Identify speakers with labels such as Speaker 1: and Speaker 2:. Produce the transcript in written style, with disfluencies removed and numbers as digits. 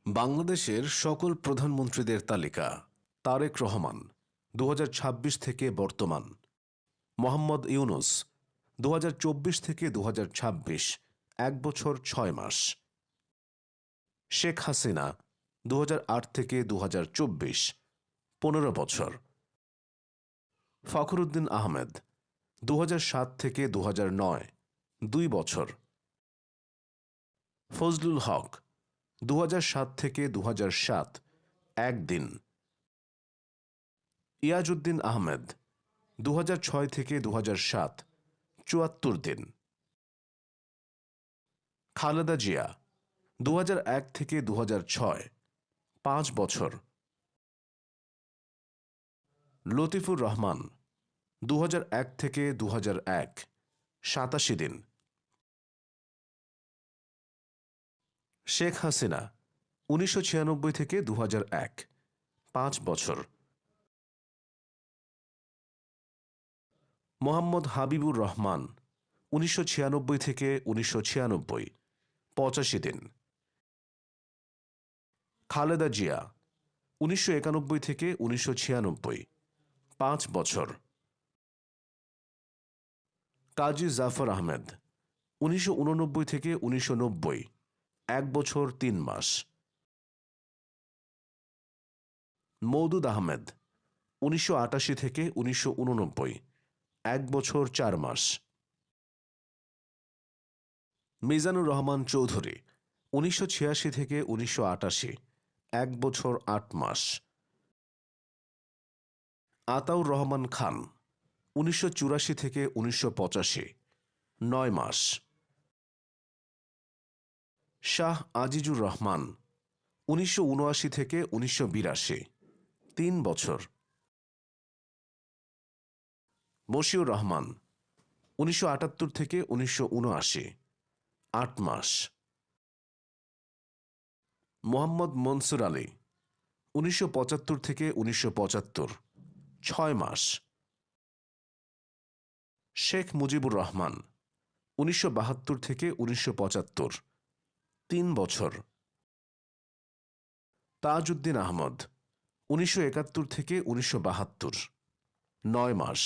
Speaker 1: বাংলাদেশের সকল প্রধানমন্ত্রীদের তালিকা। তারেক রহমান 2026 থেকে বর্তমান। মোহাম্মদ ইউনুস 2024 থেকে 2026, 1 বছর 6 মাস। শেখ হাসিনা 2008 থেকে 2024, 15 বছর। ফখরুদ্দিন আহমেদ 2007 থেকে 2009, 2 বছর। ফজলুল হক 2007 থেকে 2007, 1 দিন। ইয়াজউদ্দিন আহমেদ 2006 থেকে 2007, 74 দিন। খালেদা জিয়া 2001 থেকে 2006, 5 বছর। লতিফুর রহমান 2001 থেকে 2001, 87 দিন। শেখ হাসিনা 1996 থেকে 2001, 5 বছর। মোহাম্মদ হাবিবুর রহমান 1996 থেকে 1996, 85 দিন। খালেদা জিয়া 1991 থেকে 1996, 5 বছর। কাজী জাফর আহমেদ 1989 থেকে 1990, 1 বছর 3 মাস। মওদুদ আহমেদ 1988 থেকে 1989, 1 বছর 4 মাস। মিজানুর রহমান চৌধুরী 1986 থেকে 1988, 1 বছর 8 মাস। আতাউর রহমান খান 1984 থেকে 1985, 9 মাস। শাহ আজিজুর রহমান 1979 থেকে 1982, 3 বছর। মশিউর রহমান 1978 থেকে 1979, 8 মাস। মোহাম্মদ মনসুর আলী 1975 থেকে 1975, 6 মাস। শেখ মুজিবুর রহমান 1972 থেকে 1975, 3 বছর। তাজউদ্দিন আহমদ 1971 থেকে 1972, 9 মাস।